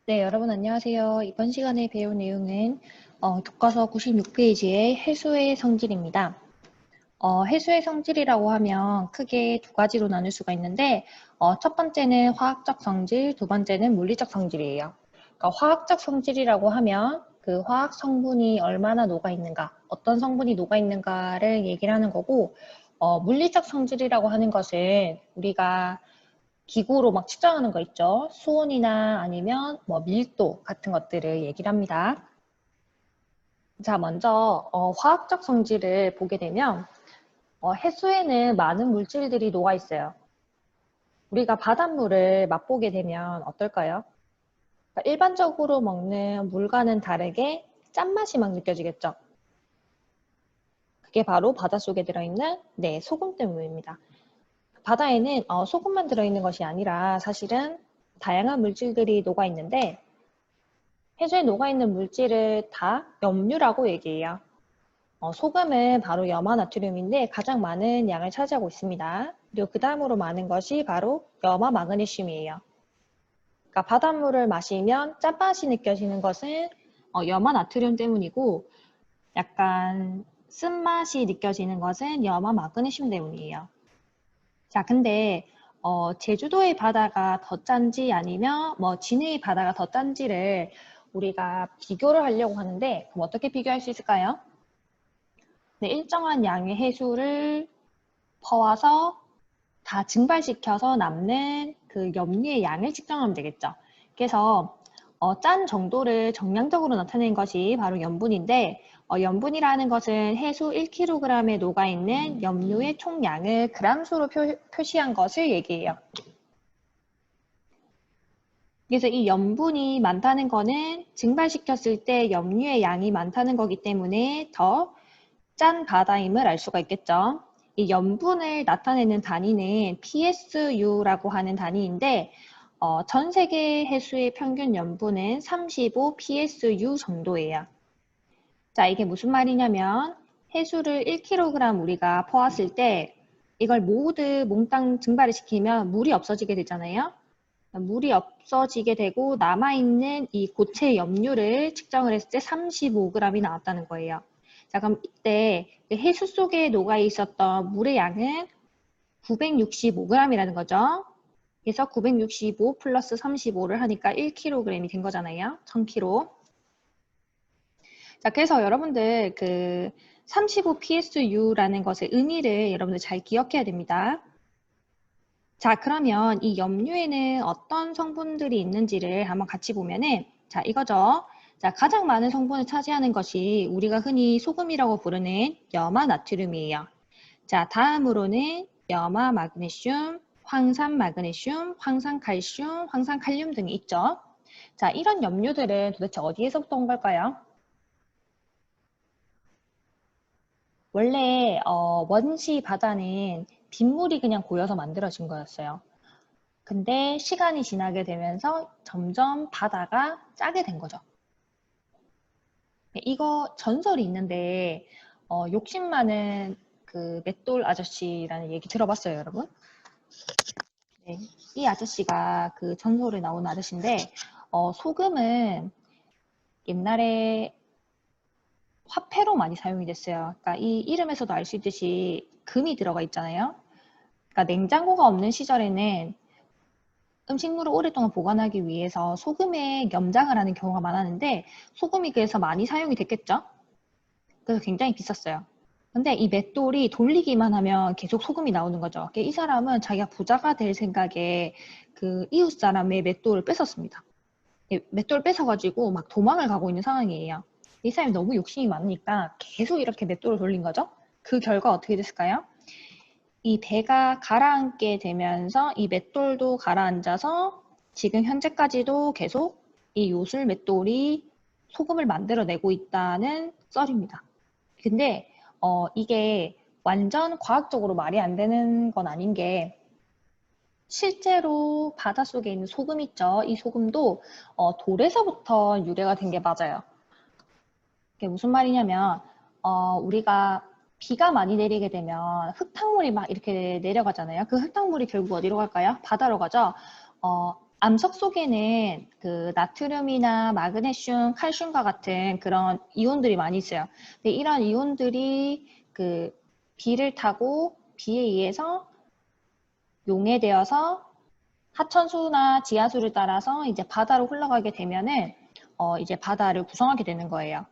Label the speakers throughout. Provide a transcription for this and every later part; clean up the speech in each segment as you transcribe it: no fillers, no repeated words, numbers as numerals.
Speaker 1: 네, 여러분 안녕하세요. 이번 시간에 배울 내용은 교과서 96페이지의 해수의 성질입니다. 해수의 성질이라고 하면 크게 두 가지로 나눌 수가 있는데 첫 번째는 화학적 성질, 두 번째는 물리적 성질이에요. 그러니까 화학적 성질이라고 하면 그 화학 성분이 얼마나 녹아 있는가, 어떤 성분이 녹아 있는가를 얘기를 하는 거고, 물리적 성질이라고 하는 것은 우리가 기구로 막 측정하는 거 있죠. 수온이나 아니면 뭐 밀도 같은 것들을 얘기를 합니다. 자, 먼저 화학적 성질을 보게 되면 해수에는 많은 물질들이 녹아 있어요. 우리가 바닷물을 맛보게 되면 어떨까요? 그러니까 일반적으로 먹는 물과는 다르게 짠맛이 막 느껴지겠죠. 그게 바로 바닷속에 들어있는 소금 때문입니다. 바다에는 소금만 들어있는 것이 아니라 사실은 다양한 물질들이 녹아 있는데 해수에 녹아있는 물질을 다 염류라고 얘기해요. 소금은 바로 염화나트륨인데 가장 많은 양을 차지하고 있습니다. 그리고 그 다음으로 많은 것이 바로 염화마그네슘이에요. 그러니까 바닷물을 마시면 짠맛이 느껴지는 것은 염화나트륨 때문이고 약간 쓴맛이 느껴지는 것은 염화마그네슘 때문이에요. 자, 근데 제주도의 바다가 더 짠지 아니면 뭐 진해의 바다가 더 짠지를 우리가 비교를 하려고 하는데 그럼 어떻게 비교할 수 있을까요? 네, 일정한 양의 해수를 퍼와서 다 증발시켜서 남는 그 염류의 양을 측정하면 되겠죠. 그래서 짠 정도를 정량적으로 나타낸 것이 바로 염분인데 염분이라는 것은 해수 1kg에 녹아있는 염료의 총량을 그람수로 표시한 것을 얘기해요. 그래서 이 염분이 많다는 거는 증발시켰을 때 염류의 양이 많다는 거기 때문에 더 짠 바다임을 알 수가 있겠죠. 이 염분을 나타내는 단위는 PSU라고 하는 단위인데 전 세계 해수의 평균 염분은 35 PSU 정도예요. 자, 이게 무슨 말이냐면 해수를 1kg 우리가 퍼왔을 때 이걸 모두 몽땅 증발을 시키면 물이 없어지게 되잖아요. 물이 없어지게 되고 남아있는 이 고체 염류를 측정을 했을 때 35g이 나왔다는 거예요. 자, 그럼 이때 해수 속에 녹아 있었던 물의 양은 965g이라는 거죠. 그래서 965 플러스 35를 하니까 1kg이 된 거잖아요. 1000kg. 자, 그래서 여러분들 그 35 PSU라는 것의 의미를 여러분들 잘 기억해야 됩니다. 자, 그러면 이 염류에는 어떤 성분들이 있는지를 한번 같이 보면은, 자, 이거죠. 자, 가장 많은 성분을 차지하는 것이 우리가 흔히 소금이라고 부르는 염화나트륨이에요. 자, 다음으로는 염화마그네슘, 황산마그네슘, 황산칼슘, 황산칼륨 등이 있죠. 자, 이런 염류들은 도대체 어디에서부터 온 걸까요? 원래 원시 바다는 빗물이 그냥 고여서 만들어진 거였어요. 근데 시간이 지나게 되면서 점점 바다가 짜게 된 거죠. 이거 전설이 있는데 욕심 많은 그 맷돌 아저씨라는 얘기 들어봤어요, 여러분? 네, 이 아저씨가 그 전설에 나온 아저씨인데 소금은 옛날에 화폐로 많이 사용이 됐어요. 그러니까 이 이름에서도 알 수 있듯이 금이 들어가 있잖아요. 그러니까 냉장고가 없는 시절에는 음식물을 오랫동안 보관하기 위해서 소금에 염장을 하는 경우가 많았는데 소금이 그래서 많이 사용이 됐겠죠? 그래서 굉장히 비쌌어요. 근데 이 맷돌이 돌리기만 하면 계속 소금이 나오는 거죠. 이 사람은 자기가 부자가 될 생각에 그 이웃 사람의 맷돌을 뺏었습니다. 맷돌 뺏어가지고 막 도망을 가고 있는 상황이에요. 이 사람이 너무 욕심이 많으니까 계속 이렇게 맷돌을 돌린 거죠. 그 결과 어떻게 됐을까요? 이 배가 가라앉게 되면서 이 맷돌도 가라앉아서 지금 현재까지도 계속 이 요술 맷돌이 소금을 만들어내고 있다는 썰입니다. 근데 이게 완전 과학적으로 말이 안 되는 건 아닌 게 실제로 바닷속에 있는 소금 있죠. 이 소금도 돌에서부터 유래가 된 게 맞아요. 그게 무슨 말이냐면 우리가 비가 많이 내리게 되면 흙탕물이 막 이렇게 내려가잖아요. 그 흙탕물이 결국 어디로 갈까요? 바다로 가죠. 암석 속에는 그 나트륨이나 마그네슘, 칼슘과 같은 그런 이온들이 많이 있어요. 근데 이런 이온들이 그 비를 타고 비에 의해서 용해되어서 하천수나 지하수를 따라서 이제 바다로 흘러가게 되면은 이제 바다를 구성하게 되는 거예요.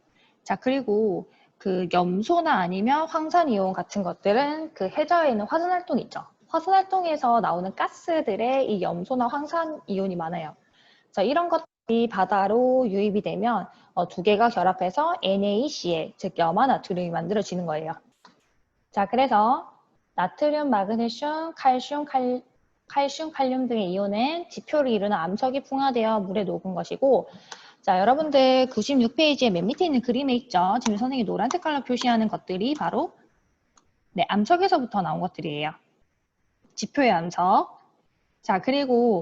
Speaker 1: 자, 그리고 그 염소나 아니면 황산이온 같은 것들은 그 해저에 있는 화산활동이 있죠. 화산활동에서 나오는 가스들에 이 염소나 황산이온이 많아요. 자, 이런 것들이 바다로 유입이 되면 두 개가 결합해서 NaCl, 즉 염화나트륨이 만들어지는 거예요. 자, 그래서 나트륨, 마그네슘, 칼슘, 칼륨 등의 이온은 지표를 이루는 암석이 풍화되어 물에 녹은 것이고, 자, 여러분들 96페이지에 맨 밑에 있는 그림에 있죠. 지금 선생님이 노란 색깔로 표시하는 것들이 바로 네, 암석에서부터 나온 것들이에요. 지표의 암석. 자, 그리고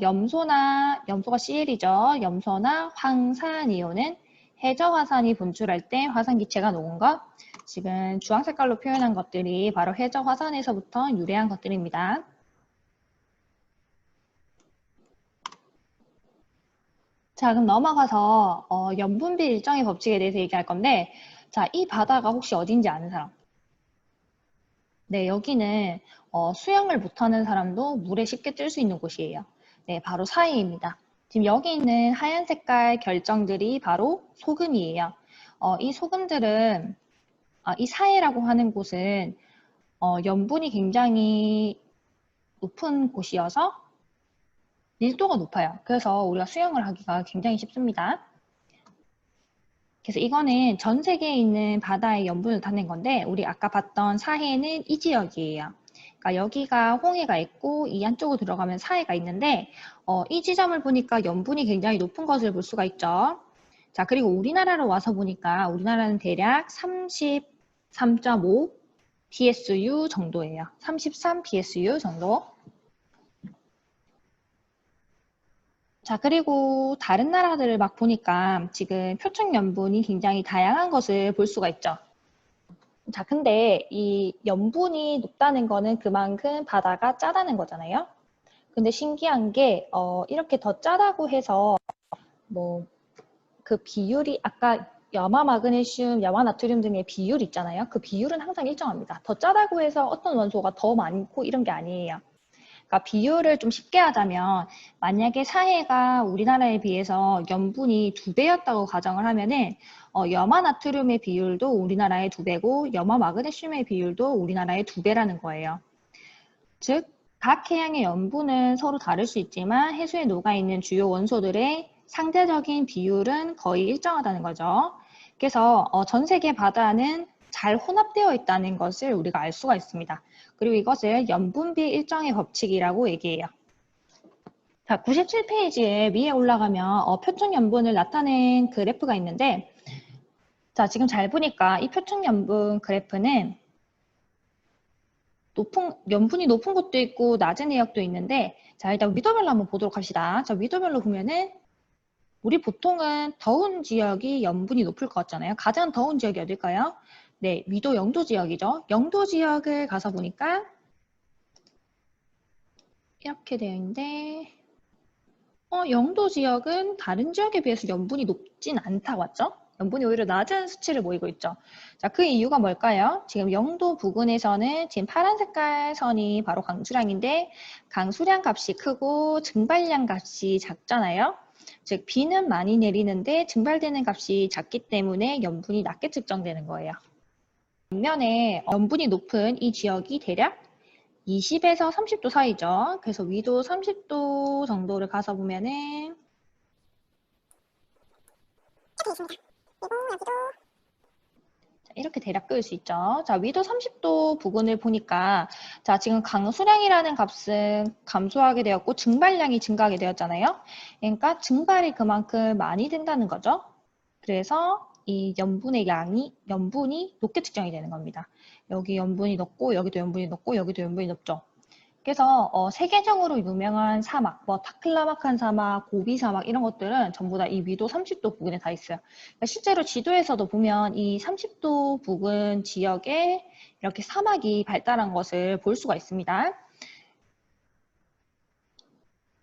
Speaker 1: 염소가 CL이죠. 염소나 황산이온은 해저 화산이 분출할 때 화산 기체가 녹은 것. 지금 주황 색깔로 표현한 것들이 바로 해저 화산에서부터 유래한 것들입니다. 자, 그럼 넘어가서 염분비 일정의 법칙에 대해서 얘기할 건데, 자, 이 바다가 혹시 어딘지 아는 사람? 네, 여기는 수영을 못하는 사람도 물에 쉽게 뜰 수 있는 곳이에요. 네, 바로 사해입니다. 지금 여기 있는 하얀 색깔 결정들이 바로 소금이에요. 이 소금들은, 이 사해라고 하는 곳은 염분이 굉장히 높은 곳이어서 밀도가 높아요. 그래서 우리가 수영을 하기가 굉장히 쉽습니다. 그래서 이거는 전 세계에 있는 바다의 염분을 나타낸 건데 우리 아까 봤던 사해는 이 지역이에요. 그러니까 여기가 홍해가 있고 이 안쪽으로 들어가면 사해가 있는데 이 지점을 보니까 염분이 굉장히 높은 것을 볼 수가 있죠. 자, 그리고 우리나라로 와서 보니까 우리나라는 대략 33.5 BSU 정도예요. 33 BSU 정도. 자, 그리고 다른 나라들을 막 보니까 지금 표층 염분이 굉장히 다양한 것을 볼 수가 있죠. 자, 근데 이 염분이 높다는 거는 그만큼 바다가 짜다는 거잖아요. 근데 신기한 게 이렇게 더 짜다고 해서 뭐 그 비율이 아까 염화 마그네슘, 염화 나트륨 등의 비율 있잖아요. 그 비율은 항상 일정합니다. 더 짜다고 해서 어떤 원소가 더 많고 이런 게 아니에요. 그러니까 비율을 좀 쉽게 하자면 만약에 사해가 우리나라에 비해서 염분이 2배였다고 가정을 하면은 염화 나트륨의 비율도 우리나라의 2배고 염화 마그네슘의 비율도 우리나라의 2배라는 거예요. 즉, 각 해양의 염분은 서로 다를 수 있지만 해수에 녹아있는 주요 원소들의 상대적인 비율은 거의 일정하다는 거죠. 그래서 전 세계 바다는 잘 혼합되어 있다는 것을 우리가 알 수가 있습니다. 그리고 이것을 염분비 일정의 법칙이라고 얘기해요. 자, 97페이지에 위에 올라가면 표층 염분을 나타낸 그래프가 있는데 자, 지금 잘 보니까 이 표층 염분 그래프는 염분이 높은 곳도 있고 낮은 내역도 있는데 자, 일단 위도별로 한번 보도록 합시다. 자, 위도별로 보면은 우리 보통은 더운 지역이 염분이 높을 것 같잖아요. 가장 더운 지역이 어딜까요? 네, 위도 영도 지역이죠. 영도 지역을 가서 보니까 이렇게 되어 있는데 영도 지역은 다른 지역에 비해서 염분이 높진 않다고 했죠? 염분이 오히려 낮은 수치를 보이고 있죠. 자, 그 이유가 뭘까요? 지금 영도 부근에서는 지금 파란 색깔 선이 바로 강수량인데 강수량 값이 크고 증발량 값이 작잖아요. 즉 비는 많이 내리는데 증발되는 값이 작기 때문에 염분이 낮게 측정되는 거예요. 반면에 염분이 높은 이 지역이 대략 20에서 30도 사이죠. 그래서 위도 30도 정도를 가서 보면은 이렇게 대략 그을 수 있죠. 자, 위도 30도 부근을 보니까 자, 지금 강수량이라는 값은 감소하게 되었고 증발량이 증가하게 되었잖아요. 그러니까 증발이 그만큼 많이 된다는 거죠. 그래서 이 염분이 높게 측정이 되는 겁니다. 여기 염분이 높고 여기도 염분이 높고 여기도 염분이 높죠. 그래서 세계적으로 유명한 사막, 뭐 타클라마칸 사막, 고비 사막 이런 것들은 전부 다 이 위도 30도 부근에 다 있어요. 그러니까 실제로 지도에서도 보면 이 30도 부근 지역에 이렇게 사막이 발달한 것을 볼 수가 있습니다.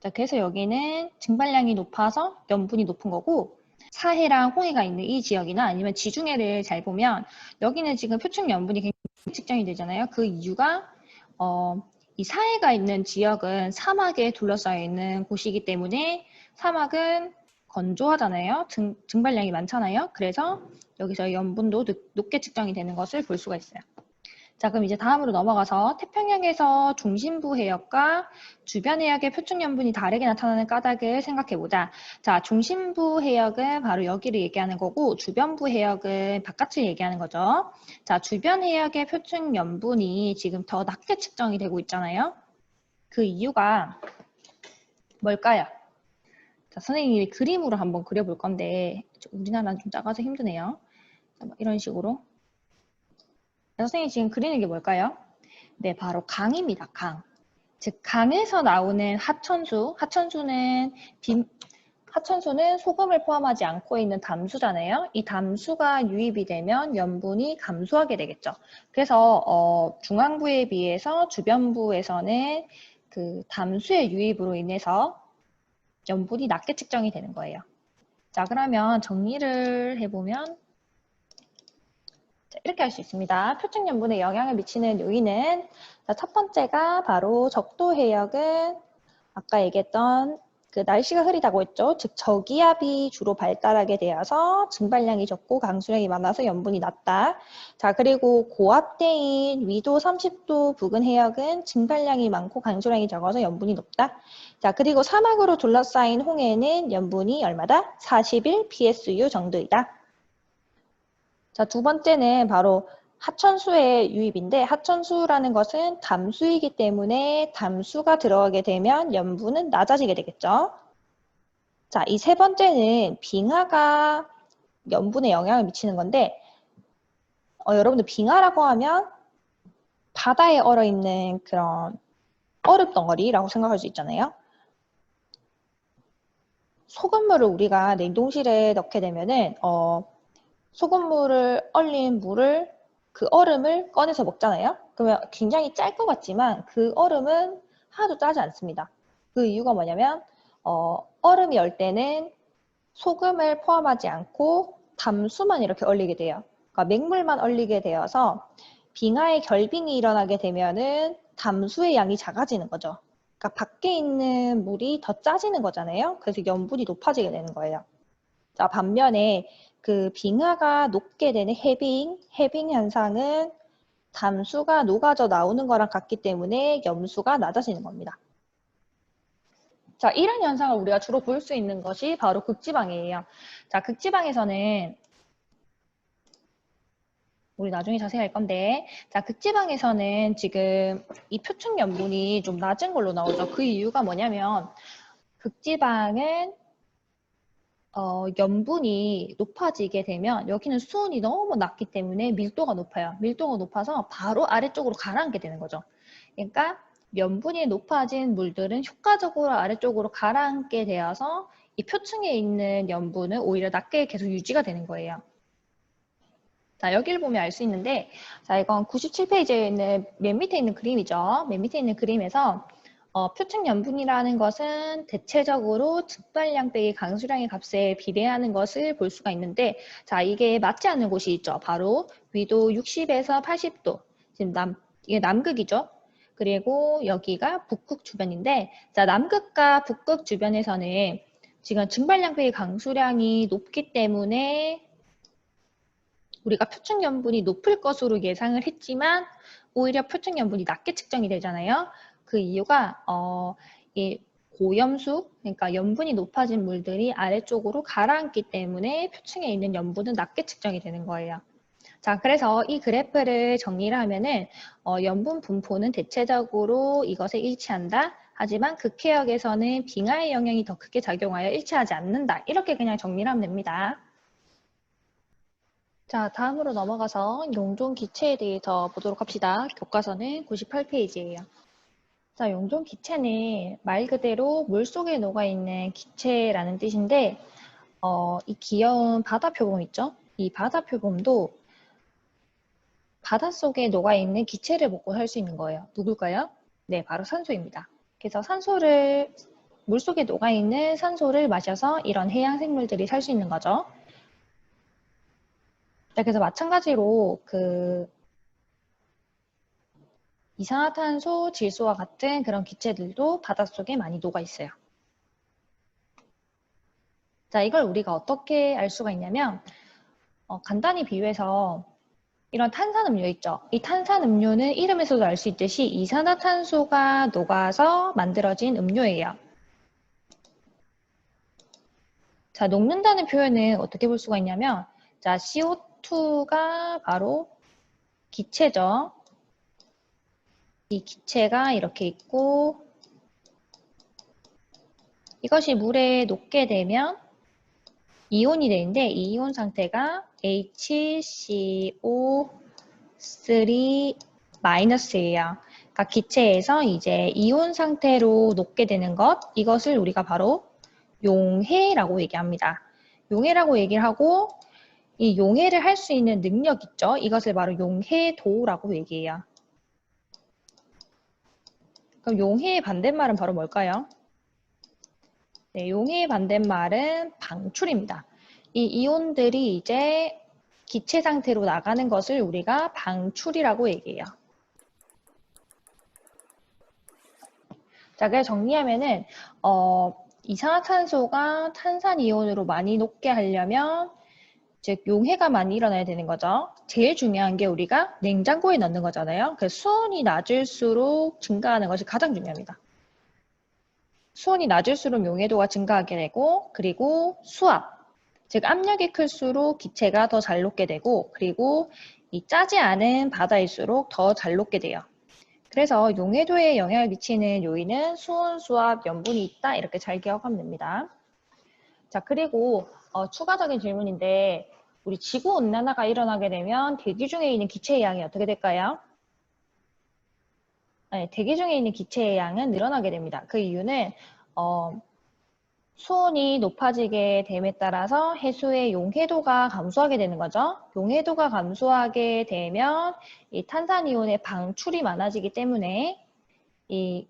Speaker 1: 자, 그래서 여기는 증발량이 높아서 염분이 높은 거고, 사해랑 홍해가 있는 이 지역이나 아니면 지중해를 잘 보면 여기는 지금 표층 염분이 굉장히 측정이 되잖아요. 그 이유가 이 사해가 있는 지역은 사막에 둘러싸여 있는 곳이기 때문에 사막은 건조하잖아요. 증발량이 많잖아요. 그래서 여기서 염분도 높게 측정이 되는 것을 볼 수가 있어요. 자, 그럼 이제 다음으로 넘어가서 태평양에서 중심부 해역과 주변 해역의 표층 염분이 다르게 나타나는 까닭을 생각해보자. 자, 중심부 해역은 바로 여기를 얘기하는 거고 주변부 해역은 바깥을 얘기하는 거죠. 자, 주변 해역의 표층 염분이 지금 더 낮게 측정이 되고 있잖아요. 그 이유가 뭘까요? 자, 선생님이 그림으로 한번 그려볼 건데 우리나라는 좀 작아서 힘드네요. 자, 이런 식으로. 선생님이 지금 그리는 게 뭘까요? 네, 바로 강입니다. 강. 즉 강에서 나오는 하천수는 소금을 포함하지 않고 있는 담수잖아요. 이 담수가 유입이 되면 염분이 감소하게 되겠죠. 그래서 중앙부에 비해서 주변부에서는 그 담수의 유입으로 인해서 염분이 낮게 측정이 되는 거예요. 자, 그러면 정리를 해보면 이렇게 할 수 있습니다. 표층 염분에 영향을 미치는 요인은 첫 번째가 바로 적도 해역은 아까 얘기했던 그 날씨가 흐리다고 했죠. 즉 저기압이 주로 발달하게 되어서 증발량이 적고 강수량이 많아서 염분이 낮다. 자, 그리고 고압대인 위도 30도 부근 해역은 증발량이 많고 강수량이 적어서 염분이 높다. 자, 그리고 사막으로 둘러싸인 홍해는 염분이 얼마다? 41 PSU 정도이다. 자, 두 번째는 바로 하천수의 유입인데 하천수라는 것은 담수이기 때문에 담수가 들어가게 되면 염분은 낮아지게 되겠죠. 자, 이 세 번째는 빙하가 염분에 영향을 미치는 건데 여러분들 빙하라고 하면 바다에 얼어있는 그런 얼음 덩어리라고 생각할 수 있잖아요. 소금물을 우리가 냉동실에 넣게 되면은 소금물을 얼린 물을 그 얼음을 꺼내서 먹잖아요. 그러면 굉장히 짤 것 같지만 그 얼음은 하나도 짜지 않습니다. 그 이유가 뭐냐면 얼음이 열 때는 소금을 포함하지 않고 담수만 이렇게 얼리게 돼요. 그러니까 맹물만 얼리게 되어서 빙하의 결빙이 일어나게 되면은 담수의 양이 작아지는 거죠. 그러니까 밖에 있는 물이 더 짜지는 거잖아요. 그래서 염분이 높아지게 되는 거예요. 자, 반면에 그 빙하가 녹게 되는 해빙 현상은 담수가 녹아져 나오는 거랑 같기 때문에 염수가 낮아지는 겁니다. 자, 이런 현상을 우리가 주로 볼 수 있는 것이 바로 극지방이에요. 자, 극지방에서는 우리 나중에 자세히 할 건데, 자, 극지방에서는 지금 이 표층 염분이 좀 낮은 걸로 나오죠. 그 이유가 뭐냐면 극지방은 염분이 높아지게 되면 여기는 수온이 너무 낮기 때문에 밀도가 높아요. 밀도가 높아서 바로 아래쪽으로 가라앉게 되는 거죠. 그러니까 염분이 높아진 물들은 효과적으로 아래쪽으로 가라앉게 되어서 이 표층에 있는 염분은 오히려 낮게 계속 유지가 되는 거예요. 자, 여기를 보면 알 수 있는데, 자, 이건 97페이지에 있는 맨 밑에 있는 그림이죠. 맨 밑에 있는 그림에서 표층 염분이라는 것은 대체적으로 증발량 빼기 강수량의 값에 비례하는 것을 볼 수가 있는데, 자, 이게 맞지 않는 곳이 있죠. 바로 위도 60에서 80도. 지금 이게 남극이죠. 그리고 여기가 북극 주변인데, 자, 남극과 북극 주변에서는 지금 증발량 빼기 강수량이 높기 때문에 우리가 표층 염분이 높을 것으로 예상을 했지만 오히려 표층 염분이 낮게 측정이 되잖아요. 그 이유가 이 고염수, 그러니까 염분이 높아진 물들이 아래쪽으로 가라앉기 때문에 표층에 있는 염분은 낮게 측정이 되는 거예요. 자, 그래서 이 그래프를 정리를 하면은 염분 분포는 대체적으로 이것에 일치한다. 하지만 극해역에서는 빙하의 영향이 더 크게 작용하여 일치하지 않는다. 이렇게 그냥 정리를 하면 됩니다. 자, 다음으로 넘어가서 용존 기체에 대해서 보도록 합시다. 교과서는 98페이지예요. 자, 용존 기체는 말 그대로 물속에 녹아있는 기체라는 뜻인데 이 귀여운 바다 표범 있죠? 이 바다 표범도 바닷속에 녹아있는 기체를 먹고 살 수 있는 거예요. 누굴까요? 네, 바로 산소입니다. 그래서 산소를 물속에 녹아있는 산소를 마셔서 이런 해양 생물들이 살 수 있는 거죠. 자, 그래서 마찬가지로 이산화탄소, 질소와 같은 그런 기체들도 바닷속에 많이 녹아 있어요. 자, 이걸 우리가 어떻게 알 수가 있냐면 간단히 비유해서 이런 탄산음료 있죠. 이 탄산음료는 이름에서도 알 수 있듯이 이산화탄소가 녹아서 만들어진 음료예요. 자, 녹는다는 표현은 어떻게 볼 수가 있냐면, 자, CO2가 바로 기체죠. 이 기체가 이렇게 있고, 이것이 물에 녹게 되면 이온이 되는데, 이 이온 상태가 HCO3-예요. 그러니까 기체에서 이제 이온 상태로 녹게 되는 것, 이것을 우리가 바로 용해라고 얘기합니다. 용해라고 얘기를 하고 이 용해를 할 수 있는 능력 있죠? 이것을 바로 용해도라고 얘기해요. 그럼 용해의 반대말은 바로 뭘까요? 네, 용해의 반대말은 방출입니다. 이 이온들이 이제 기체 상태로 나가는 것을 우리가 방출이라고 얘기해요. 자, 그래서 정리하면은 이산화탄소가 탄산이온으로 많이 녹게 하려면 즉 용해가 많이 일어나야 되는 거죠. 제일 중요한 게 우리가 냉장고에 넣는 거잖아요. 그래서 수온이 낮을수록 증가하는 것이 가장 중요합니다. 수온이 낮을수록 용해도가 증가하게 되고 그리고 수압, 즉 압력이 클수록 기체가 더 잘 녹게 되고 그리고 이 짜지 않은 바다일수록 더 잘 녹게 돼요. 그래서 용해도에 영향을 미치는 요인은 수온, 수압, 염분이 있다 이렇게 잘 기억하면 됩니다. 자, 그리고 추가적인 질문인데 우리 지구온난화가 일어나게 되면 대기 중에 있는 기체의 양이 어떻게 될까요? 네, 대기 중에 있는 기체의 양은 늘어나게 됩니다. 그 이유는 수온이 높아지게 됨에 따라서 해수의 용해도가 감소하게 되는 거죠. 용해도가 감소하게 되면 이 탄산이온의 방출이 많아지기 때문에 이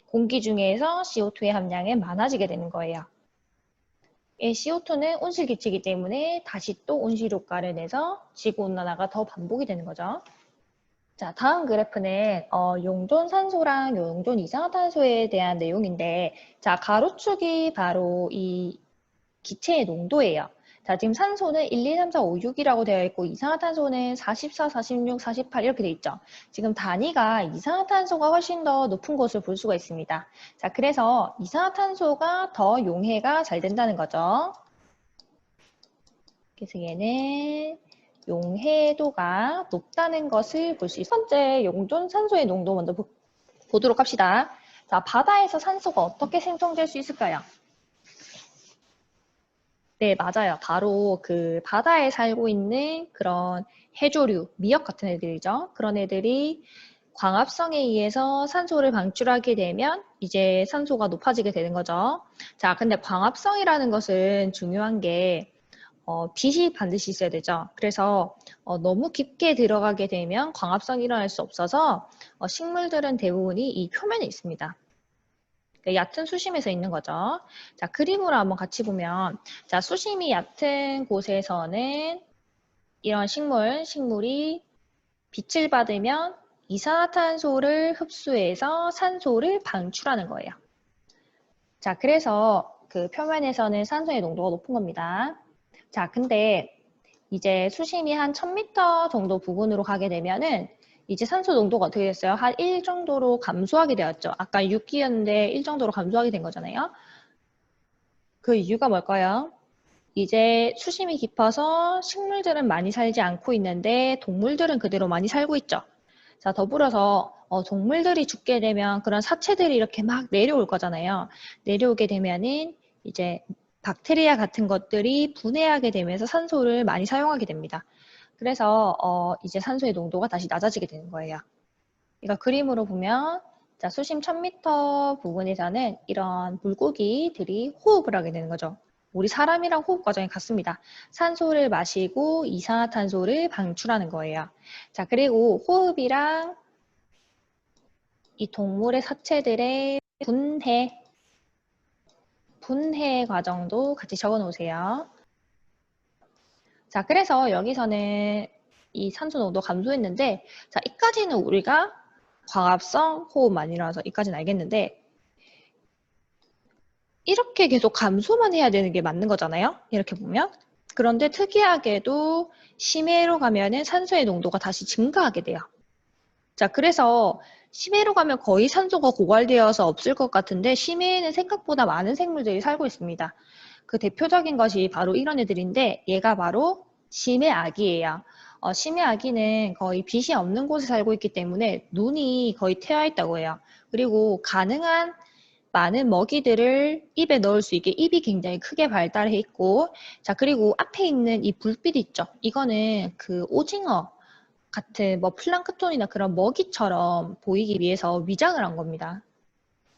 Speaker 1: 공기 중에서 CO2의 함량이 많아지게 되는 거예요. 이 CO2는 온실기체이기 때문에 다시 또 온실효과를 내서 지구온난화가 더 반복이 되는 거죠. 자, 다음 그래프는 용존산소랑 용존 이산화탄소에 대한 내용인데 자, 가로축이 바로 이 기체의 농도예요. 자, 지금 산소는 1, 2, 3, 4, 5, 6이라고 되어 있고 이산화탄소는 44, 46, 48 이렇게 되어 있죠. 지금 단위가 이산화탄소가 훨씬 더 높은 것을 볼 수가 있습니다. 자, 그래서 이산화탄소가 더 용해가 잘 된다는 거죠. 그래서 얘는 용해도가 높다는 것을 볼 수 있어요. 첫 번째 용존산소의 농도 먼저 보도록 합시다. 자, 바다에서 산소가 어떻게 생성될 수 있을까요? 네, 맞아요. 바로 그 바다에 살고 있는 그런 해조류, 미역 같은 애들이죠. 그런 애들이 광합성에 의해서 산소를 방출하게 되면 이제 산소가 높아지게 되는 거죠. 자, 근데 광합성이라는 것은 중요한 게 빛이 반드시 있어야 되죠. 그래서 너무 깊게 들어가게 되면 광합성이 일어날 수 없어서 식물들은 대부분이 이 표면에 있습니다. 얕은 수심에서 있는 거죠. 자, 그림으로 한번 같이 보면, 자, 수심이 얕은 곳에서는 이런 식물이 빛을 받으면 이산화탄소를 흡수해서 산소를 방출하는 거예요. 자, 그래서 그 표면에서는 산소의 농도가 높은 겁니다. 자, 근데 이제 수심이 한 1000m 정도 부근으로 가게 되면은 이제 산소 농도가 어떻게 됐어요? 한 1 정도로 감소하게 되었죠. 아까 6기였는데 1 정도로 감소하게 된 거잖아요. 그 이유가 뭘까요? 이제 수심이 깊어서 식물들은 많이 살지 않고 있는데 동물들은 그대로 많이 살고 있죠. 자, 더불어서 동물들이 죽게 되면 그런 사체들이 이렇게 막 내려올 거잖아요. 내려오게 되면은 이제 박테리아 같은 것들이 분해하게 되면서 산소를 많이 사용하게 됩니다. 그래서 이제 산소의 농도가 다시 낮아지게 되는 거예요. 그러니까 그림으로 보면 자, 수심 1000m 부근에서는 이런 물고기들이 호흡을 하게 되는 거죠. 우리 사람이랑 호흡 과정이 같습니다. 산소를 마시고 이산화탄소를 방출하는 거예요. 자, 그리고 호흡이랑 이 동물의 사체들의 분해, 분해 과정도 같이 적어 놓으세요. 자, 그래서 여기서는 이 산소 농도 감소했는데, 자, 이까지는 우리가 광합성 호흡만이라서 이까지는 알겠는데, 이렇게 계속 감소만 해야 되는 게 맞는 거잖아요? 이렇게 보면. 그런데 특이하게도 심해로 가면은 산소의 농도가 다시 증가하게 돼요. 자, 그래서 심해로 가면 거의 산소가 고갈되어서 없을 것 같은데 심해에는 생각보다 많은 생물들이 살고 있습니다. 그 대표적인 것이 바로 이런 애들인데 얘가 바로 심해 아기예요. 심해 아기는 거의 빛이 없는 곳에 살고 있기 때문에 눈이 거의 트여 있다고 해요. 그리고 가능한 많은 먹이들을 입에 넣을 수 있게 입이 굉장히 크게 발달해 있고, 자, 그리고 앞에 있는 이 불빛 있죠? 이거는 그 오징어 같은 뭐 플랑크톤이나 그런 먹이처럼 보이기 위해서 위장을 한 겁니다.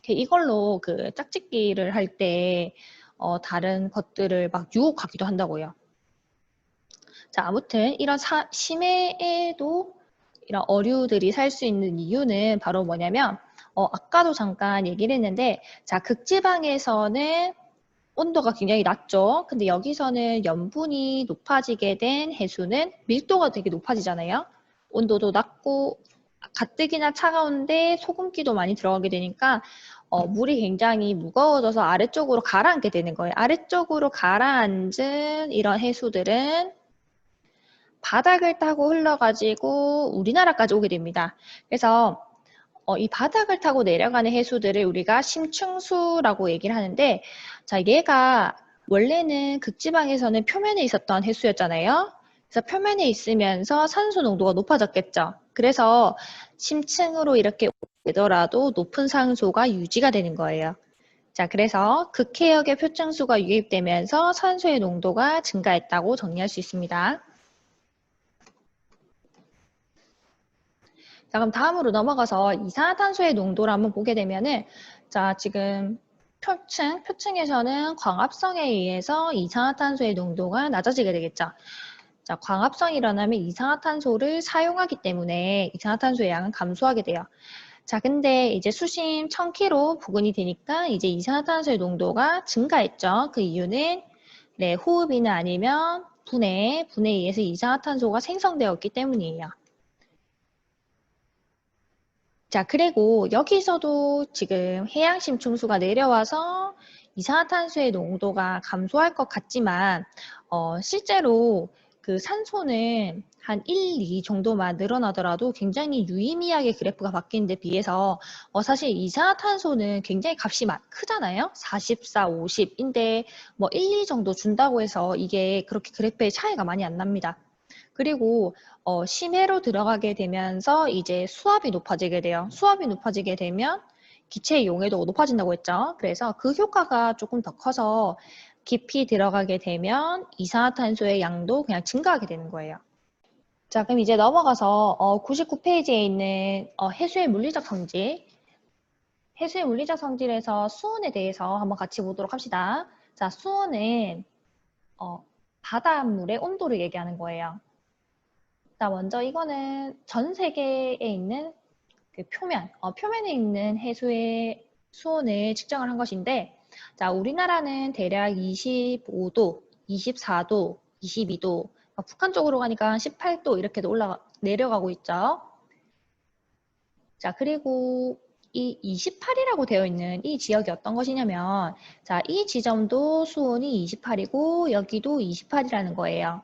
Speaker 1: 이걸로 그 짝짓기를 할 때 다른 것들을 막 유혹하기도 한다고요. 자, 아무튼 이런 심해에도 이런 어류들이 살 수 있는 이유는 바로 뭐냐면 아까도 잠깐 얘기를 했는데 자, 극지방에서는 온도가 굉장히 낮죠. 근데 여기서는 염분이 높아지게 된 해수는 밀도가 되게 높아지잖아요. 온도도 낮고 가뜩이나 차가운데 소금기도 많이 들어가게 되니까 물이 굉장히 무거워져서 아래쪽으로 가라앉게 되는 거예요. 아래쪽으로 가라앉은 이런 해수들은 바닥을 타고 흘러가지고 우리나라까지 오게 됩니다. 그래서 이 바닥을 타고 내려가는 해수들을 우리가 심층수라고 얘기를 하는데, 자, 얘가 원래는 극지방에서는 표면에 있었던 해수였잖아요. 그래서 표면에 있으면서 산소 농도가 높아졌겠죠. 그래서 심층으로 이렇게 되더라도 높은 산소가 유지가 되는 거예요. 자, 그래서 극해역의 표층수가 유입되면서 산소의 농도가 증가했다고 정리할 수 있습니다. 자, 그럼 다음으로 넘어가서 이산화탄소의 농도를 한번 보게 되면은, 자, 지금 표층에서는 광합성에 의해서 이산화탄소의 농도가 낮아지게 되겠죠. 자, 광합성이 일어나면 이산화탄소를 사용하기 때문에 이산화탄소의 양은 감소하게 돼요. 자, 근데 이제 수심 1000km 부근이 되니까 이제 이산화탄소의 농도가 증가했죠. 그 이유는 네, 호흡이나 아니면 분해에 의해서 이산화탄소가 생성되었기 때문이에요. 자, 그리고 여기서도 지금 해양 심층수가 내려와서 이산화탄소의 농도가 감소할 것 같지만 실제로 그 산소는 한 1, 2 정도만 늘어나더라도 굉장히 유의미하게 그래프가 바뀌는 데 비해서 사실 이산화탄소는 굉장히 값이 크잖아요. 44, 50인데 뭐 1, 2 정도 준다고 해서 이게 그렇게 그래프의 차이가 많이 안 납니다. 그리고 심해로 들어가게 되면서 이제 수압이 높아지게 돼요. 수압이 높아지게 되면 기체의 용해도가 높아진다고 했죠. 그래서 그 효과가 조금 더 커서 깊이 들어가게 되면 이산화탄소의 양도 그냥 증가하게 되는 거예요. 자, 그럼 이제 넘어가서 99페이지에 있는 해수의 물리적 성질, 해수의 물리적 성질에서 수온에 대해서 한번 같이 보도록 합시다. 자, 수온은 바닷물의 온도를 얘기하는 거예요. 자, 먼저 이거는 전 세계에 있는 그 표면에 있는 해수의 수온을 측정을 한 것인데, 자, 우리나라는 대략 25도, 24도, 22도, 북한 쪽으로 가니까 18도 이렇게 내려가고 있죠. 자, 그리고 이 28이라고 되어 있는 이 지역이 어떤 것이냐면, 자, 이 지점도 수온이 28이고, 여기도 28이라는 거예요.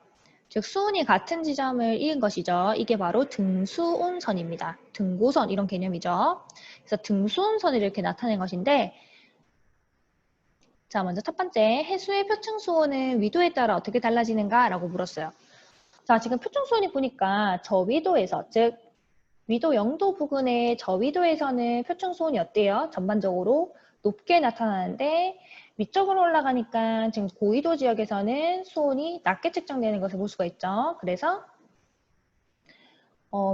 Speaker 1: 즉 수온이 같은 지점을 이은 것이죠. 이게 바로 등수온선입니다. 등고선 이런 개념이죠. 그래서 등수온선을 이렇게 나타낸 것인데 자, 먼저 첫 번째 해수의 표층 수온은 위도에 따라 어떻게 달라지는가라고 물었어요. 자, 지금 표층 수온이 보니까 저위도에서 즉 위도 0도 부근의 저위도에서는 표층 수온이 어때요? 전반적으로 높게 나타나는데 위쪽으로 올라가니까 지금 고위도 지역에서는 수온이 낮게 측정되는 것을 볼 수가 있죠. 그래서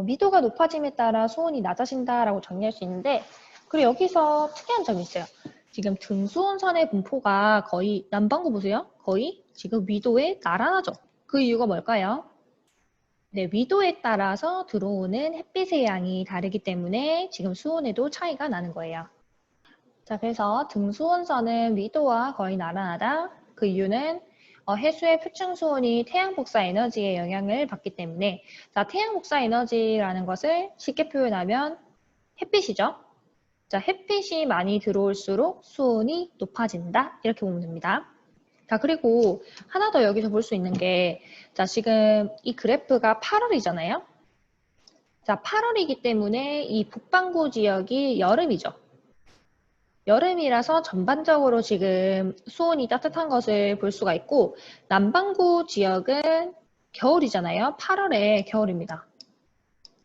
Speaker 1: 위도가 높아짐에 따라 수온이 낮아진다라고 정리할 수 있는데 그리고 여기서 특이한 점이 있어요. 지금 등수온선의 분포가 거의 남반구 보세요. 거의 지금 위도에 나란하죠. 그 이유가 뭘까요? 네, 위도에 따라서 들어오는 햇빛의 양이 다르기 때문에 지금 수온에도 차이가 나는 거예요. 자, 그래서 등수온선은 위도와 거의 나란하다. 그 이유는 해수의 표층 수온이 태양 복사 에너지의 영향을 받기 때문에, 자, 태양 복사 에너지라는 것을 쉽게 표현하면 햇빛이죠. 자, 햇빛이 많이 들어올수록 수온이 높아진다. 이렇게 보면 됩니다. 자, 그리고 하나 더 여기서 볼 수 있는 게, 자, 지금 이 그래프가 8월이잖아요. 자, 8월이기 때문에 이 북반구 지역이 여름이죠. 여름이라서 전반적으로 지금 수온이 따뜻한 것을 볼 수가 있고, 남반구 지역은 겨울이잖아요. 8월에 겨울입니다.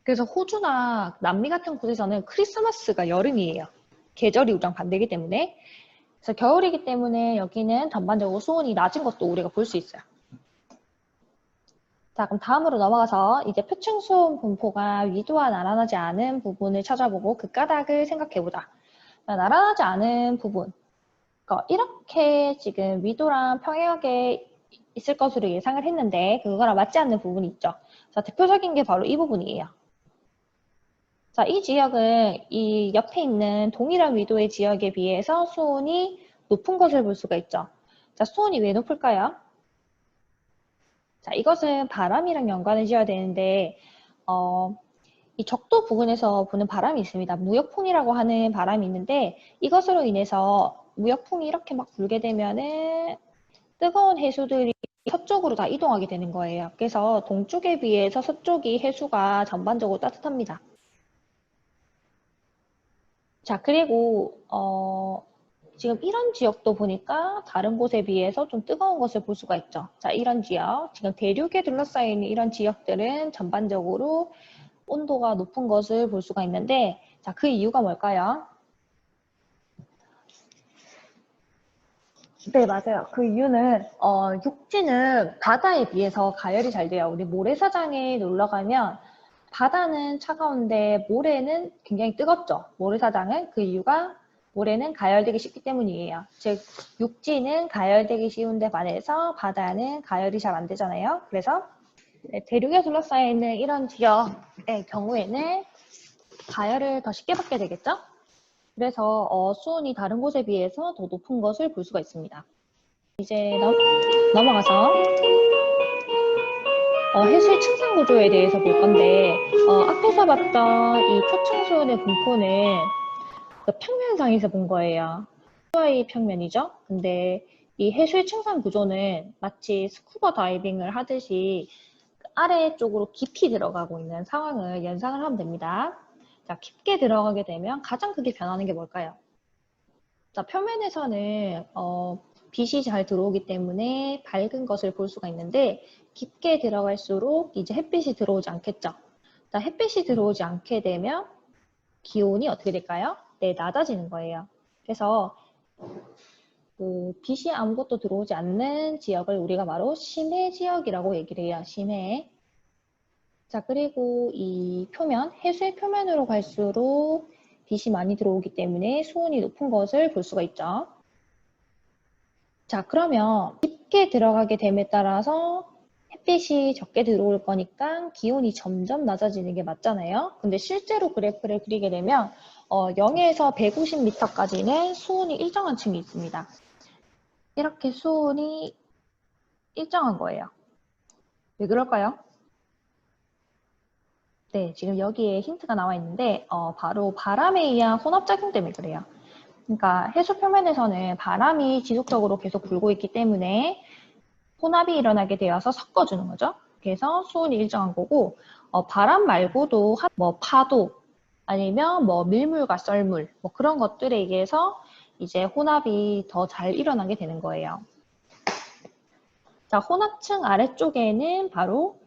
Speaker 1: 그래서 호주나 남미 같은 곳에서는 크리스마스가 여름이에요. 계절이 우리랑 반대이기 때문에. 그래서 겨울이기 때문에 여기는 전반적으로 수온이 낮은 것도 우리가 볼 수 있어요. 자, 그럼 다음으로 넘어가서 이제 표층 수온 분포가 위도와 나란하지 않은 부분을 찾아보고 그 까닭을 생각해보자. 나란하지 않은 부분. 이렇게 지금 위도랑 평행하게 있을 것으로 예상을 했는데 그거랑 맞지 않는 부분이 있죠. 자, 대표적인 게 바로 이 부분이에요. 자, 이 지역은 이 옆에 있는 동일한 위도의 지역에 비해서 수온이 높은 것을 볼 수가 있죠. 자, 수온이 왜 높을까요? 자, 이것은 바람이랑 연관을 지어야 되는데 이 적도 부근에서 부는 바람이 있습니다. 무역풍이라고 하는 바람이 있는데 이것으로 인해서 무역풍이 이렇게 막 불게 되면은 뜨거운 해수들이 서쪽으로 다 이동하게 되는 거예요. 그래서 동쪽에 비해서 서쪽이 해수가 전반적으로 따뜻합니다. 자, 그리고 지금 이런 지역도 보니까 다른 곳에 비해서 좀 뜨거운 것을 볼 수가 있죠. 자, 이런 지역, 지금 대륙에 둘러싸여 있는 이런 지역들은 전반적으로 온도가 높은 것을 볼 수가 있는데, 자, 그 이유가 뭘까요? 네, 맞아요. 그 이유는 육지는 바다에 비해서 가열이 잘 돼요. 우리 모래사장에 놀러 가면 바다는 차가운데 모래는 굉장히 뜨겁죠. 모래사장은 그 이유가 모래는 가열되기 쉽기 때문이에요. 즉 육지는 가열되기 쉬운데 반해서 바다는 가열이 잘 안 되잖아요. 그래서 대륙에 둘러싸여 있는 이런 지역의 경우에는 가열을 더 쉽게 받게 되겠죠. 그래서 수온이 다른 곳에 비해서 더 높은 것을 볼 수가 있습니다. 이제 넘어가서 해수의 층상 구조에 대해서 볼 건데 앞에서 봤던 이 표층 수온의 분포는 그 평면상에서 본 거예요. 해수의 평면이죠. 근데 이 해수의 층상 구조는 마치 스쿠버 다이빙을 하듯이 아래쪽으로 깊이 들어가고 있는 상황을 연상을 하면 됩니다. 자, 깊게 들어가게 되면 가장 크게 변하는 게 뭘까요? 자, 표면에서는 빛이 잘 들어오기 때문에 밝은 것을 볼 수가 있는데 깊게 들어갈수록 이제 햇빛이 들어오지 않겠죠. 자, 햇빛이 들어오지 않게 되면 기온이 어떻게 될까요? 네, 낮아지는 거예요. 그래서 그 빛이 아무것도 들어오지 않는 지역을 우리가 바로 심해 지역이라고 얘기를 해요. 심해. 자, 그리고 이 표면, 해수의 표면으로 갈수록 빛이 많이 들어오기 때문에 수온이 높은 것을 볼 수가 있죠. 자, 그러면 깊게 들어가게 됨에 따라서 햇빛이 적게 들어올 거니까 기온이 점점 낮아지는 게 맞잖아요. 근데 실제로 그래프를 그리게 되면 0에서 150m까지는 수온이 일정한 층이 있습니다. 이렇게 수온이 일정한 거예요. 왜 그럴까요? 네, 지금 여기에 힌트가 나와 있는데 바로 바람에 의한 혼합작용 때문에 그래요. 그러니까 해수 표면에서는 바람이 지속적으로 계속 불고 있기 때문에 혼합이 일어나게 되어서 섞어주는 거죠. 그래서 수온이 일정한 거고 바람 말고도 뭐 파도 아니면 뭐 밀물과 썰물 뭐 그런 것들에 의해서 이제 혼합이 더 잘 일어나게 되는 거예요. 자, 혼합층 아래쪽에는 바로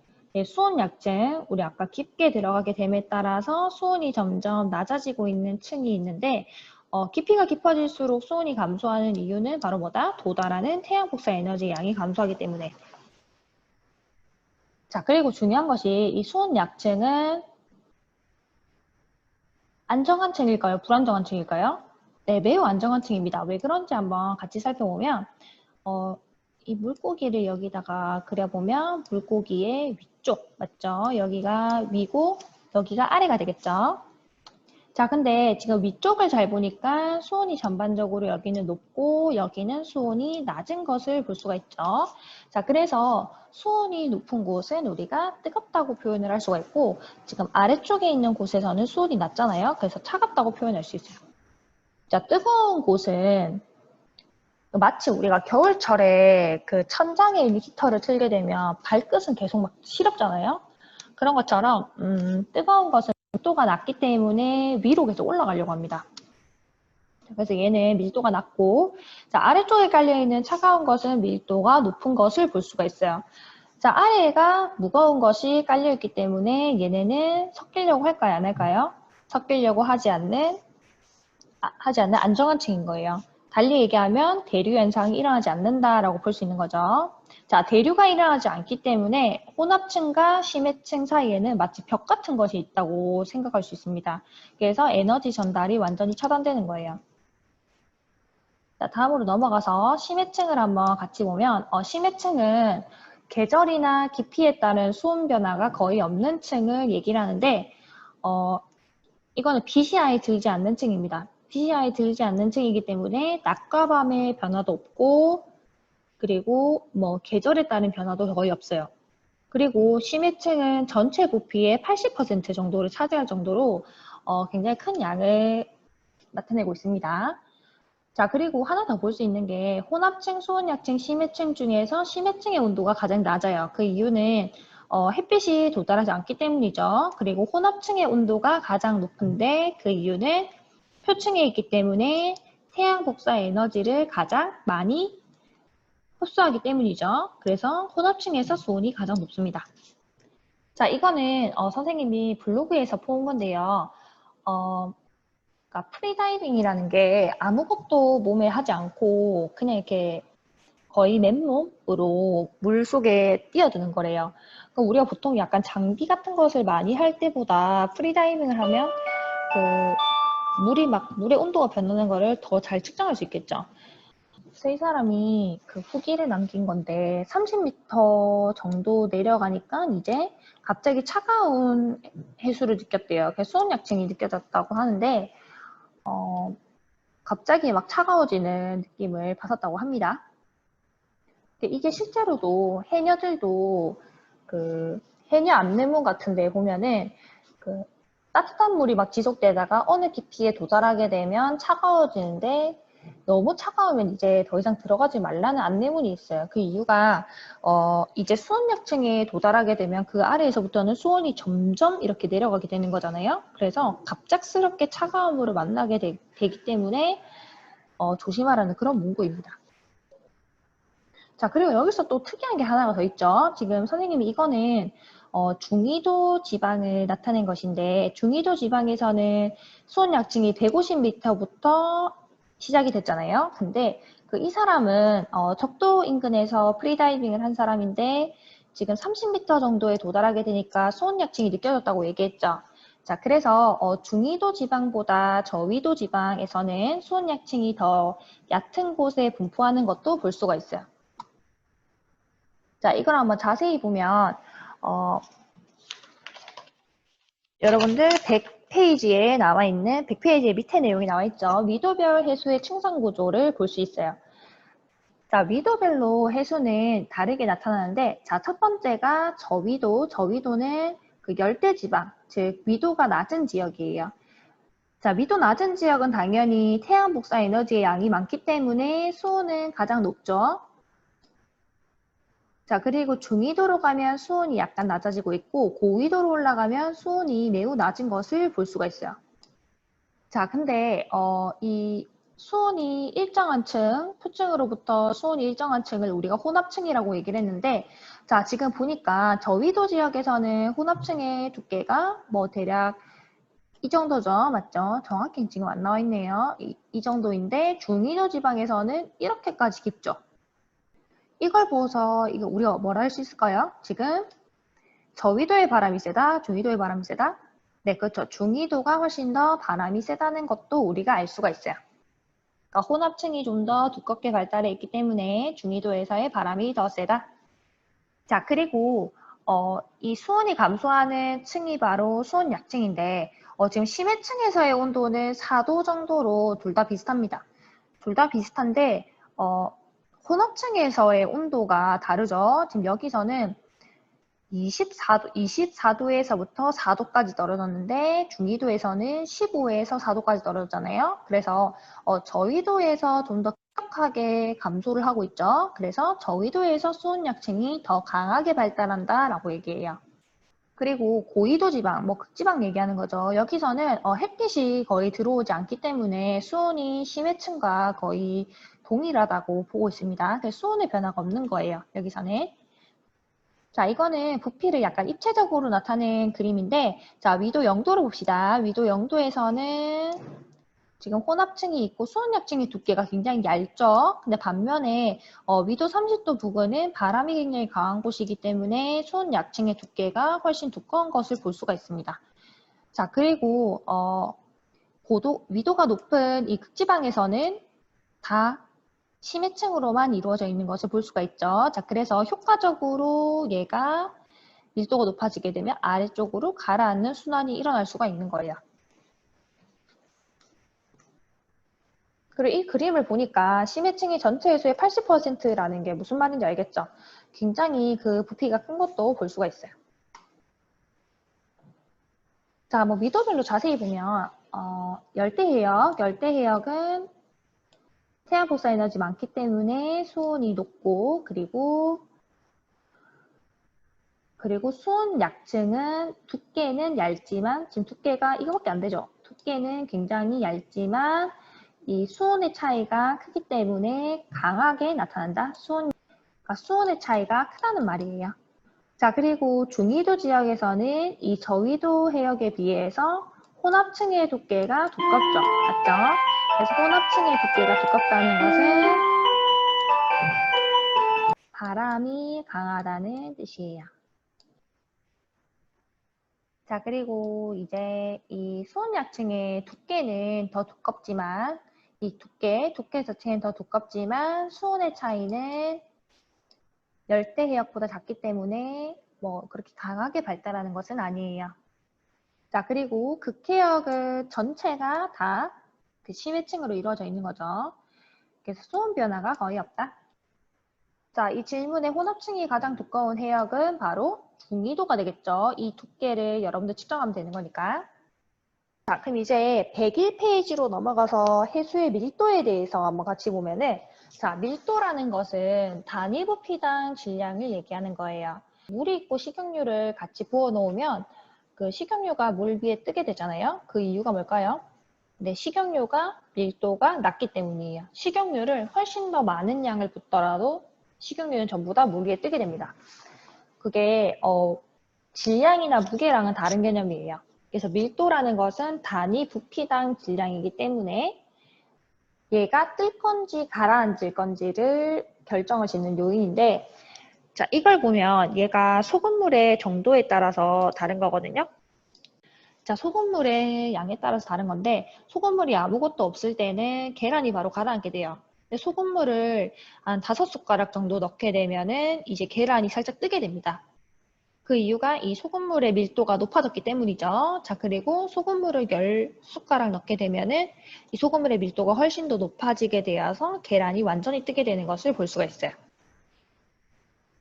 Speaker 1: 수온 약층, 우리 아까 깊게 들어가게 됨에 따라서 수온이 점점 낮아지고 있는 층이 있는데 깊이가 깊어질수록 수온이 감소하는 이유는 바로 뭐다? 도달하는 태양 복사 에너지 양이 감소하기 때문에. 자, 그리고 중요한 것이 이 수온 약층은 안정한 층일까요? 불안정한 층일까요? 네, 매우 안정한 층입니다. 왜 그런지 한번 같이 살펴보면 이 물고기를 여기다가 그려보면 물고기의 위쪽, 맞죠? 여기가 위고 여기가 아래가 되겠죠? 자, 근데 지금 위쪽을 잘 보니까 수온이 전반적으로 여기는 높고 여기는 수온이 낮은 것을 볼 수가 있죠. 자, 그래서 수온이 높은 곳은 우리가 뜨겁다고 표현을 할 수가 있고 지금 아래쪽에 있는 곳에서는 수온이 낮잖아요. 그래서 차갑다고 표현할 수 있어요. 자, 뜨거운 곳은 마치 우리가 겨울철에 그 천장에 있는 히터를 틀게 되면 발끝은 계속 막 시렵잖아요. 그런 것처럼 뜨거운 것은 밀도가 낮기 때문에 위로 계속 올라가려고 합니다. 그래서 얘는 밀도가 낮고, 자, 아래쪽에 깔려있는 차가운 것은 밀도가 높은 것을 볼 수가 있어요. 자, 아래가 무거운 것이 깔려있기 때문에 얘네는 섞이려고 할까요? 안 할까요? 섞이려고 하지 않는 안정한 층인 거예요. 달리 얘기하면 대류 현상이 일어나지 않는다라고 볼 수 있는 거죠. 자, 대류가 일어나지 않기 때문에 혼합층과 심해층 사이에는 마치 벽 같은 것이 있다고 생각할 수 있습니다. 그래서 에너지 전달이 완전히 차단되는 거예요. 자, 다음으로 넘어가서 심해층을 한번 같이 보면 심해층은 계절이나 깊이에 따른 수온 변화가 거의 없는 층을 얘기를 하는데 이거는 BCI 들지 않는 층입니다. BCI 들지 않는 층이기 때문에 낮과 밤의 변화도 없고 그리고 뭐 계절에 따른 변화도 거의 없어요. 그리고 심해층은 전체 부피의 80% 정도를 차지할 정도로 굉장히 큰 양을 나타내고 있습니다. 자, 그리고 하나 더 볼 수 있는 게 혼합층, 수온약층, 심해층 중에서 심해층의 온도가 가장 낮아요. 그 이유는 햇빛이 도달하지 않기 때문이죠. 그리고 혼합층의 온도가 가장 높은데 그 이유는 표층에 있기 때문에 태양 복사 에너지를 가장 많이 흡수하기 때문이죠. 그래서 혼합층에서 수온이 가장 높습니다. 자, 이거는 선생님이 블로그에서 본 건데요. 그러니까 프리다이빙이라는 게 아무것도 몸에 하지 않고 그냥 이렇게 거의 맨몸으로 물 속에 뛰어드는 거래요. 그럼 우리가 보통 약간 장비 같은 것을 많이 할 때보다 프리다이빙을 하면 물의 온도가 변하는 거를 더 잘 측정할 수 있겠죠. 그래서 이 사람이 그 후기를 남긴 건데 30m 정도 내려가니까 이제 갑자기 차가운 해수를 느꼈대요. 그래서 수온약층이 느껴졌다고 하는데 갑자기 막 차가워지는 느낌을 받았다고 합니다. 이게 실제로도 해녀들도 그 해녀 안내문 같은 데 보면은 그 따뜻한 물이 막 지속되다가 어느 깊이에 도달하게 되면 차가워지는데 너무 차가우면 이제 더 이상 들어가지 말라는 안내문이 있어요. 그 이유가 이제 수온약층에 도달하게 되면 그 아래에서부터는 수온이 점점 이렇게 내려가게 되는 거잖아요. 그래서 갑작스럽게 차가운 물을 만나게 되기 때문에 조심하라는 그런 문구입니다. 자, 그리고 여기서 또 특이한 게 하나가 더 있죠. 지금 선생님이 이거는 중위도 지방을 나타낸 것인데 중위도 지방에서는 수온약층이 150m부터 시작이 됐잖아요. 근데 이 사람은 적도 인근에서 프리다이빙을 한 사람인데 지금 30m 정도에 도달하게 되니까 수온약층이 느껴졌다고 얘기했죠. 자, 그래서 중위도 지방보다 저위도 지방에서는 수온약층이 더 얕은 곳에 분포하는 것도 볼 수가 있어요. 자, 이걸 한번 자세히 보면 여러분들 100페이지에 나와 있는 100페이지의 밑에 내용이 나와 있죠. 위도별 해수의 층상 구조를 볼 수 있어요. 자, 위도별로 해수는 다르게 나타나는데 자, 첫 번째가 저위도. 저위도는 그 열대 지방, 즉 위도가 낮은 지역이에요. 자, 위도 낮은 지역은 당연히 태양 복사 에너지의 양이 많기 때문에 수온은 가장 높죠. 자, 그리고 중위도로 가면 수온이 약간 낮아지고 있고 고위도로 올라가면 수온이 매우 낮은 것을 볼 수가 있어요. 자, 근데 이 수온이 일정한 층, 표층으로부터 수온이 일정한 층을 우리가 혼합층이라고 얘기를 했는데 자, 지금 보니까 저위도 지역에서는 혼합층의 두께가 뭐 대략 이 정도죠. 맞죠? 정확히 지금 안 나와 있네요. 이 정도인데 중위도 지방에서는 이렇게까지 깊죠. 이걸 보고서 이거 우리가 뭐라 할 수 있을까요? 지금 저위도의 바람이 세다, 중위도의 바람이 세다. 네, 그렇죠. 중위도가 훨씬 더 바람이 세다는 것도 우리가 알 수가 있어요. 그러니까 혼합층이 좀 더 두껍게 발달해 있기 때문에 중위도에서의 바람이 더 세다. 자, 그리고 이 수온이 감소하는 층이 바로 수온 약층인데 지금 심해층에서의 온도는 4도 정도로 둘 다 비슷합니다. 둘 다 비슷한데 혼합층에서의 온도가 다르죠. 지금 여기서는 24도에서부터 4도까지 떨어졌는데 중위도에서는 15에서 4도까지 떨어졌잖아요. 그래서 저위도에서 좀 더 급격하게 감소를 하고 있죠. 그래서 저위도에서 수온약층이 더 강하게 발달한다라고 얘기해요. 그리고 고위도 지방, 뭐 극지방 얘기하는 거죠. 여기서는 햇빛이 거의 들어오지 않기 때문에 수온이 심해층과 거의 동일하다고 보고 있습니다. 그래서 수온의 변화가 없는 거예요. 여기서는. 자, 이거는 부피를 약간 입체적으로 나타낸 그림인데, 자, 위도 0도로 봅시다. 위도 0도에서는 지금 혼합층이 있고 수온약층의 두께가 굉장히 얇죠. 근데 반면에 위도 30도 부근은 바람이 굉장히 강한 곳이기 때문에 수온약층의 두께가 훨씬 두꺼운 것을 볼 수가 있습니다. 자, 그리고 위도가 높은 이 극지방에서는 다 심해층으로만 이루어져 있는 것을 볼 수가 있죠. 자, 그래서 효과적으로 얘가 밀도가 높아지게 되면 아래쪽으로 가라앉는 순환이 일어날 수가 있는 거예요. 그리고 이 그림을 보니까 심해층이 전체 해수의 80%라는 게 무슨 말인지 알겠죠? 굉장히 그 부피가 큰 것도 볼 수가 있어요. 자, 뭐 미도별로 자세히 보면 열대해역은 태양 복사 에너지 많기 때문에 수온이 높고 그리고 수온 약층은 두께는 얇지만 지금 두께가 이거밖에 안 되죠. 두께는 굉장히 얇지만 이 수온의 차이가 크기 때문에 강하게 나타난다. 그러니까 수온의 차이가 크다는 말이에요. 자, 그리고 중위도 지역에서는 이 저위도 해역에 비해서 혼합층의 두께가 두껍죠. 맞죠? 그래서 혼합층의 두께가 두껍다는 것은 바람이 강하다는 뜻이에요. 자, 그리고 이제 이 수온약층의 두께는 더 두껍지만 이 두께 자체는 더 두껍지만 수온의 차이는 열대해역보다 작기 때문에 뭐 그렇게 강하게 발달하는 것은 아니에요. 자, 그리고 극해역은 전체가 다 그 심해층으로 이루어져 있는 거죠. 그래서 수온 변화가 거의 없다. 자, 이 질문의 혼합층이 가장 두꺼운 해역은 바로 중위도가 되겠죠. 이 두께를 여러분들 측정하면 되는 거니까. 자, 그럼 이제 101페이지로 넘어가서 해수의 밀도에 대해서 한번 같이 보면은, 자, 밀도라는 것은 단위 부피당 질량을 얘기하는 거예요. 물이 있고 식용유를 같이 부어 놓으면 그 식용유가 물 위에 뜨게 되잖아요. 그 이유가 뭘까요? 네, 식용유가 밀도가 낮기 때문이에요. 식용유를 훨씬 더 많은 양을 붓더라도 식용유는 전부 다 물 위에 뜨게 됩니다. 그게 질량이나 무게랑은 다른 개념이에요. 그래서 밀도라는 것은 단위 부피당 질량이기 때문에 얘가 뜰 건지 가라앉을 건지를 결정을 짓는 요인인데, 자, 이걸 보면 얘가 소금물의 정도에 따라서 다른 거거든요. 자, 소금물의 양에 따라서 다른 건데 소금물이 아무것도 없을 때는 계란이 바로 가라앉게 돼요. 근데 소금물을 한 5숟가락 정도 넣게 되면은 이제 계란이 살짝 뜨게 됩니다. 그 이유가 이 소금물의 밀도가 높아졌기 때문이죠. 자, 그리고 소금물을 10숟가락 넣게 되면은 이 소금물의 밀도가 훨씬 더 높아지게 되어서 계란이 완전히 뜨게 되는 것을 볼 수가 있어요.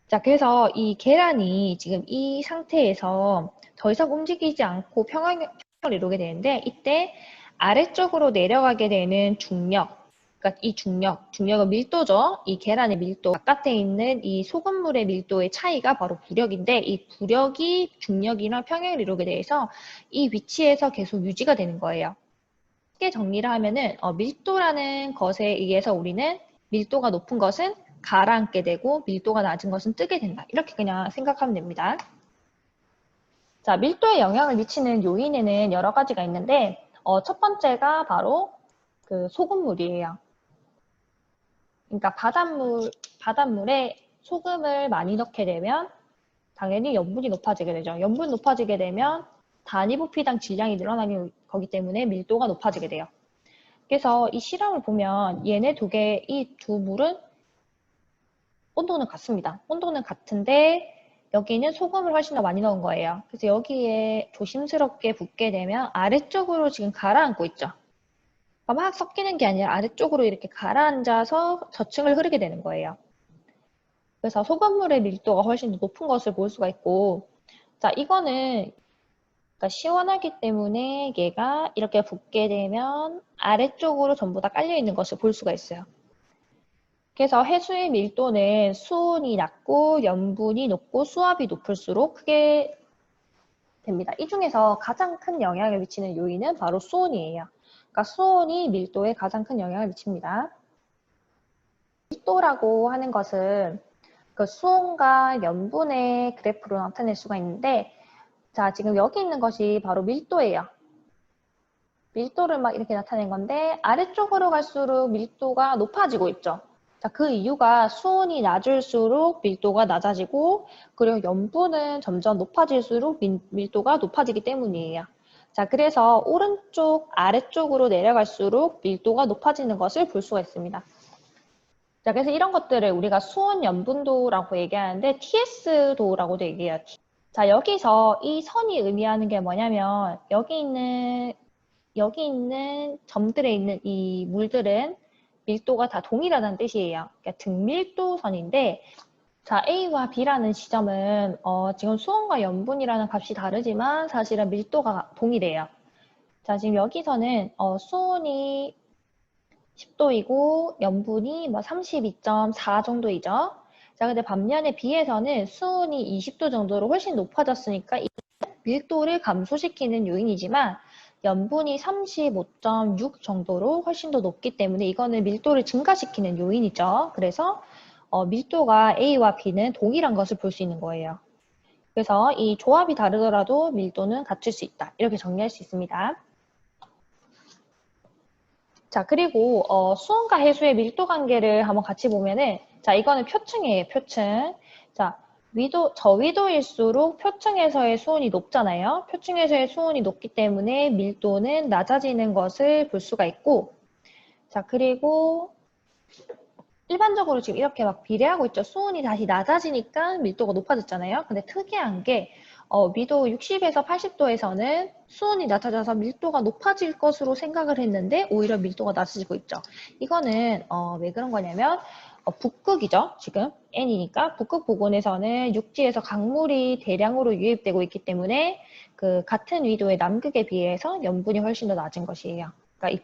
Speaker 1: 자, 그래서 이 계란이 지금 이 상태에서 더 이상 움직이지 않고 평형을 이루게 되는데 이때 아래쪽으로 내려가게 되는 중력, 그러니까 이 중력은 밀도죠. 이 계란의 밀도, 바깥에 있는 이 소금물의 밀도의 차이가 바로 부력인데 이 부력이 중력이랑 평형을 이루게 돼서 이 위치에서 계속 유지가 되는 거예요. 쉽게 정리를 하면은 밀도라는 것에 의해서 우리는 밀도가 높은 것은 가라앉게 되고 밀도가 낮은 것은 뜨게 된다. 이렇게 그냥 생각하면 됩니다. 자, 밀도에 영향을 미치는 요인에는 여러 가지가 있는데 첫 번째가 바로 그 소금물이에요. 그러니까 바닷물에 소금을 많이 넣게 되면 당연히 염분이 높아지게 되죠. 염분이 높아지게 되면 단위 부피당 질량이 늘어나는 거기 때문에 밀도가 높아지게 돼요. 그래서 이 실험을 보면 얘네 이 두 물은 온도는 같습니다. 온도는 같은데 여기는 소금을 훨씬 더 많이 넣은 거예요. 그래서 여기에 조심스럽게 붓게 되면 아래쪽으로 지금 가라앉고 있죠. 그러니까 막 섞이는 게 아니라 아래쪽으로 이렇게 가라앉아서 저층을 흐르게 되는 거예요. 그래서 소금물의 밀도가 훨씬 더 높은 것을 볼 수가 있고, 자, 이거는 그러니까 시원하기 때문에 얘가 이렇게 붓게 되면 아래쪽으로 전부 다 깔려 있는 것을 볼 수가 있어요. 그래서 해수의 밀도는 수온이 낮고 염분이 높고 수압이 높을수록 크게 됩니다. 이 중에서 가장 큰 영향을 미치는 요인은 바로 수온이에요. 그러니까 수온이 밀도에 가장 큰 영향을 미칩니다. 밀도라고 하는 것은 그 수온과 염분의 그래프로 나타낼 수가 있는데, 자, 지금 여기 있는 것이 바로 밀도예요. 밀도를 막 이렇게 나타낸 건데 아래쪽으로 갈수록 밀도가 높아지고 있죠. 자, 그 이유가 수온이 낮을수록 밀도가 낮아지고 그리고 염분은 점점 높아질수록 밀도가 높아지기 때문이에요. 자, 그래서 오른쪽 아래쪽으로 내려갈수록 밀도가 높아지는 것을 볼 수가 있습니다. 자, 그래서 이런 것들을 우리가 수온 염분도라고 얘기하는데 TS도라고도 얘기해요. 자, 여기서 이 선이 의미하는 게 뭐냐면 여기 있는 점들에 있는 이 물들은 밀도가 다 동일하다는 뜻이에요. 그러니까 등밀도선인데, 자, A와 B라는 지점은 지금 수온과 염분이라는 값이 다르지만 사실은 밀도가 동일해요. 자, 지금 여기서는 수온이 10도이고 염분이 뭐 32.4 정도이죠. 자, 근데 반면에 B에서는 수온이 20도 정도로 훨씬 높아졌으니까 이 밀도를 감소시키는 요인이지만 염분이 35.6 정도로 훨씬 더 높기 때문에 이거는 밀도를 증가시키는 요인이죠. 그래서 밀도가 A와 B는 동일한 것을 볼 수 있는 거예요. 그래서 이 조합이 다르더라도 밀도는 같을 수 있다. 이렇게 정리할 수 있습니다. 자, 그리고 수온과 해수의 밀도 관계를 한번 같이 보면은, 자, 이거는 표층이에요, 표층. 자, 저위도일수록 표층에서의 수온이 높잖아요. 표층에서의 수온이 높기 때문에 밀도는 낮아지는 것을 볼 수가 있고, 자, 그리고 일반적으로 지금 이렇게 막 비례하고 있죠. 수온이 다시 낮아지니까 밀도가 높아졌잖아요. 근데 특이한 게 미도 60에서 80도에서는 수온이 낮아져서 밀도가 높아질 것으로 생각을 했는데 오히려 밀도가 낮아지고 있죠. 이거는 왜 그런 거냐면 북극이죠. 지금 N이니까 북극 부근에서는 육지에서 강물이 대량으로 유입되고 있기 때문에 그 같은 위도의 남극에 비해서 염분이 훨씬 더 낮은 것이에요. 그러니까 이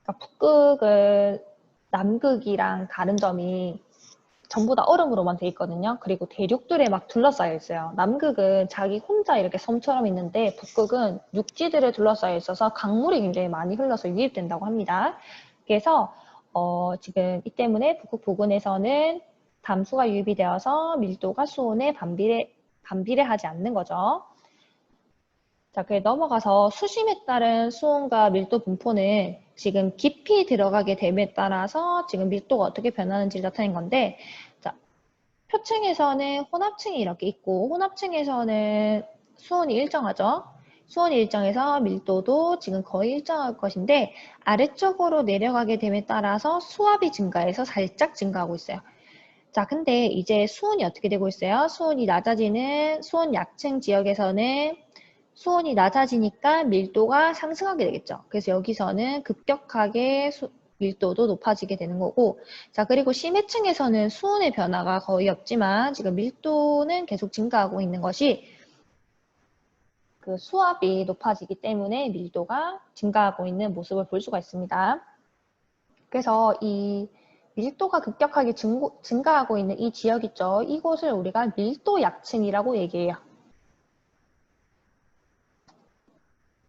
Speaker 1: 북극은 남극이랑 다른 점이 전부 다 얼음으로만 돼 있거든요. 그리고 대륙들에 막 둘러싸여 있어요. 남극은 자기 혼자 이렇게 섬처럼 있는데 북극은 육지들에 둘러싸여 있어서 강물이 굉장히 많이 흘러서 유입된다고 합니다. 그래서 지금 이 때문에 북극 부근에서는 담수가 유입이 되어서 밀도가 수온에 반비례하지 않는 거죠. 자, 그래 넘어가서 수심에 따른 수온과 밀도 분포는 지금 깊이 들어가게 됨에 따라서 지금 밀도가 어떻게 변하는지를 나타낸 건데, 자, 표층에서는 혼합층이 이렇게 있고, 혼합층에서는 수온이 일정하죠. 수온이 일정해서 밀도도 지금 거의 일정할 것인데, 아래쪽으로 내려가게 됨에 따라서 수압이 증가해서 살짝 증가하고 있어요. 자, 근데 이제 수온이 어떻게 되고 있어요? 수온이 낮아지는 수온 약층 지역에서는 수온이 낮아지니까 밀도가 상승하게 되겠죠. 그래서 여기서는 급격하게 밀도도 높아지게 되는 거고, 자, 그리고 심해층에서는 수온의 변화가 거의 없지만 지금 밀도는 계속 증가하고 있는 것이 그 수압이 높아지기 때문에 밀도가 증가하고 있는 모습을 볼 수가 있습니다. 그래서 이 밀도가 급격하게 증가하고 있는 이 지역 있죠. 이곳을 우리가 밀도 약층이라고 얘기해요.